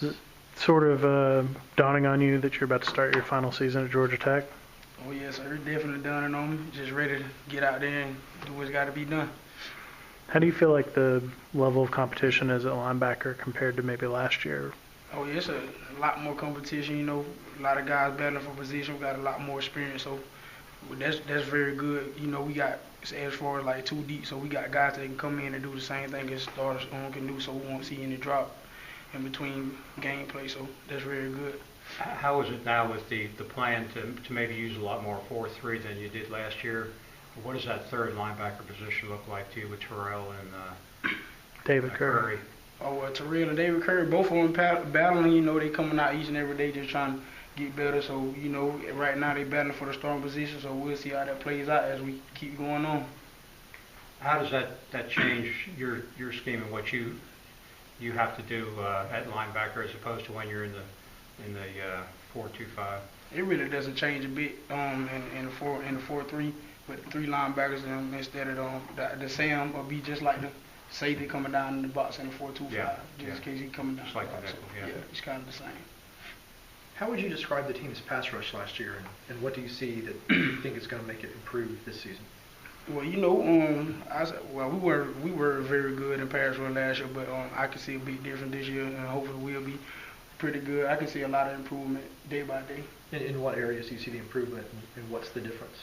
Is it sort of dawning on you that you're about to start your final season at Georgia Tech? Oh yes, sir. Definitely done on me. Just ready to get out there and do what's got to be done. How do you feel like the level of competition is at linebacker compared to maybe last year? Oh yeah, it's a lot more competition. A lot of guys battling for position. We got a lot more experience, so that's very good. We got as far as like too deep, so we got guys that can come in and do the same thing as starters can do. So we won't see any drop in between gameplay. So that's very good. How is it now with the plan to maybe use a lot more 4-3 than you did last year? What does that third linebacker position look like to you with Terrell and David Curry? Oh, well, Terrell and David Curry, both of them battling. They coming out each and every day just trying to get better. So, right now they battling for the starting position. So we'll see how that plays out as we keep going on. How does that change your scheme and what you have to do at linebacker as opposed to when you're in the 4-2-5? It really doesn't change a bit in the 4-3 with 3 linebackers instead of the Sam will be just like the safety coming down in the box in the 4-2-5 in case he coming down. Just like the nickel, yeah, it's kind of the same. How would you describe the team's pass rush last year, and what do you see that you think is going to make it improve this season? Well, we were very good in pass rush last year, but I can see a big difference this year, and hopefully we'll be pretty good. I can see a lot of improvement day by day. In what areas do you see the improvement, and what's the difference?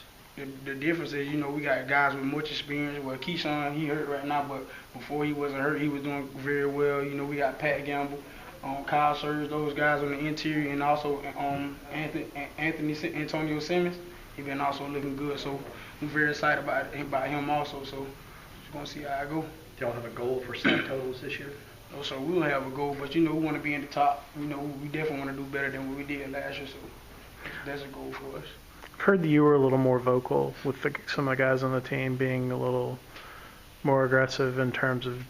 The difference is, we got guys with much experience. Well, Keyshawn, he hurt right now, but before he wasn't hurt, he was doing very well. We got Pat Gamble, Kyle Surge, those guys on the interior, and also Antonio Simmons. He been also looking good, so I'm very excited about him also. So just gonna see how I go. Do y'all have a goal for sack totals this year? No, so we don't have a goal, but we want to be in the top. We definitely want to do better than what we did last year. So that's a goal for us. I've heard that you were a little more vocal with some of the guys on the team being a little more aggressive in terms of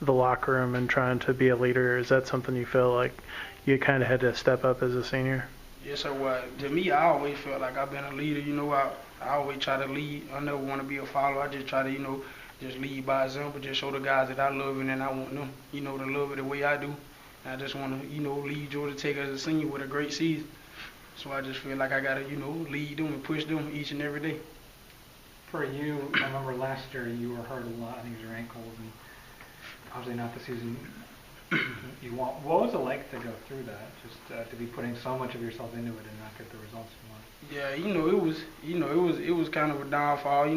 the locker room and trying to be a leader. Is that something you feel like you kind of had to step up as a senior? Yes, sir. Well, to me, I always felt like I've been a leader. I always try to lead. I never want to be a follower. I just try to, just lead by example, just show the guys that I love and I want them, to love it the way I do. And I just want to, lead Georgia Tech as a senior with a great season. So I just feel like I got to, lead them and push them each and every day. For you, I remember last year you were hurt a lot. I think it was your ankles, and obviously not the season you want. What was it like to go through that? Just to be putting so much of yourself into it and not get the results you want? Yeah, it was kind of a downfall.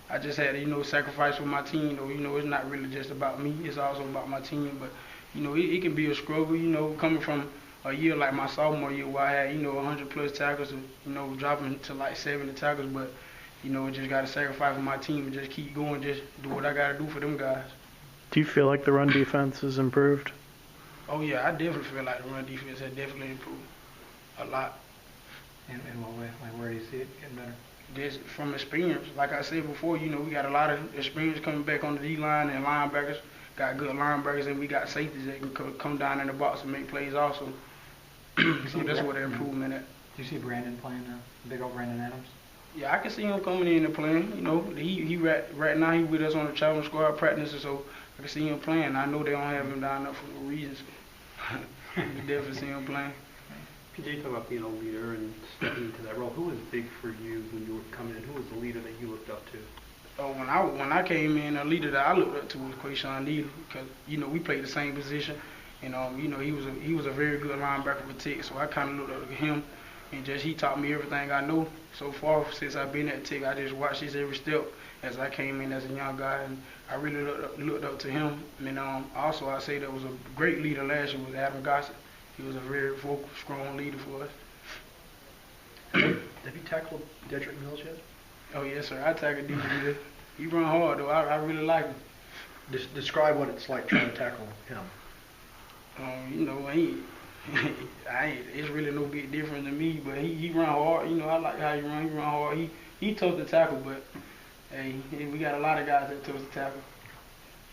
I just had to, sacrifice for my team. It's not really just about me. It's also about my team. But, it can be a struggle, coming from a year like my sophomore year where I had, 100+ tackles, dropping to like 70 tackles. But, just got to sacrifice for my team and just keep going, just do what I got to do for them guys. Do you feel like the run defense has improved? Oh, yeah, I definitely feel like the run defense has definitely improved a lot. In what way? Like, where do you see it getting better? Just from experience. Like I said before, we got a lot of experience coming back on the D-line and linebackers. Got good linebackers, and we got safeties that can come down in the box and make plays also. So that's where the improvement at. Do you see Brandon playing now? Big old Brandon Adams? Yeah, I can see him coming in and playing. He right now he with us on the traveling squad practicing, so I can see him playing. I know they don't have him down there for no reason, so I can definitely see him playing. PJ, talk about being a leader and stepping into that role. Who was big for you when you were coming in? Who was the leader that you looked up to? Oh, when I came in, a leader that I looked up to was Quayshawn Neal, because we played the same position, and he was a very good linebacker for Tech, so I kind of looked up to him, and just he taught me everything I know so far since I've been at Tech. I just watched his every step as I came in as a young guy, and I really looked up to him. And also I say that was a great leader last year was Adam Gossett. He was a very vocal, strong leader for us. Have you tackled Dedrick Mills yet? Oh yes, sir. I tackled DJ. He run hard though. I really like him. Describe what it's like trying to tackle him. It's really no big difference to me, but he run hard. I like how he run. He run hard. He tough to tackle, but hey, we got a lot of guys that tough to tackle.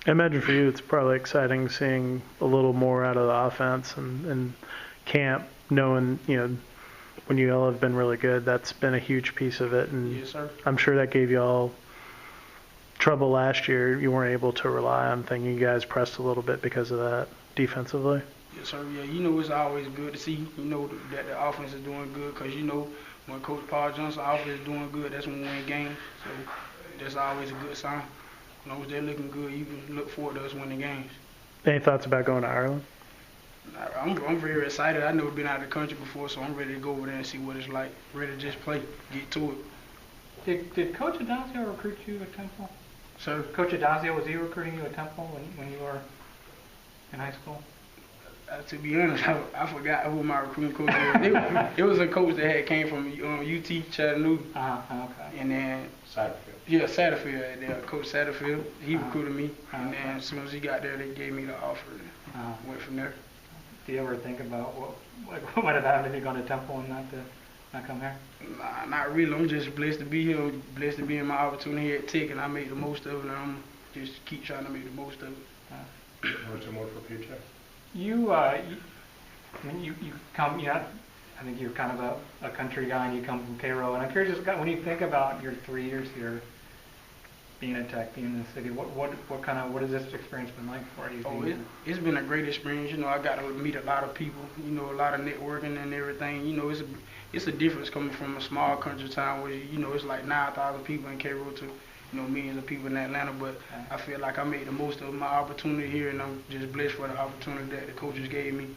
I imagine for you it's probably exciting seeing a little more out of the offense and camp, knowing, when you all have been really good, that's been a huge piece of it. And yes, sir. I'm sure that gave you all trouble last year. You weren't able to rely on things. You guys pressed a little bit because of that defensively. Yes, sir. Yeah, you know it's always good to see. You know that the offense is doing good because you know when Coach Paul Johnson's offense is doing good, that's when we win games. So that's always a good sign. As long as they're looking good, you can look forward to us winning games. Any thoughts about going to Ireland? I'm very excited. I've never been out of the country before, so I'm ready to go over there and see what it's like. Ready to just play, get to it. Did Coach Adazio recruit you at Temple? Sir, Coach Adazio, was he recruiting you at Temple when you were in high school? to be honest, I forgot who my recruiting coach was. It was a coach that had came from UT Chattanooga, Okay. and then Satterfield. yeah, Satterfield. There, Coach Satterfield. He recruited me, and then as soon as he got there, they gave me the offer. And went from there. Do you ever think about what might have happened if you'd gone to Temple and not come here? Nah, not really. I'm just blessed to be here. I'm blessed to be in my opportunity at Tech, and I made the most of it. And I'm just keep trying to make the most of it. What's more for future? I mean, you come, I think you're kind of a country guy and you come from Cairo, and I'm curious, when you think about your 3 years here, being at Tech, being in the city, what has this experience been like for you? Oh, it's been a great experience. You know, I got to meet a lot of people, you know, a lot of networking and everything. You know, it's a difference coming from a small country town where, you know, it's like 9,000 people in Cairo to, you know, millions of people in Atlanta, but I feel like I made the most of my opportunity here, and I'm just blessed for the opportunity that the coaches gave me.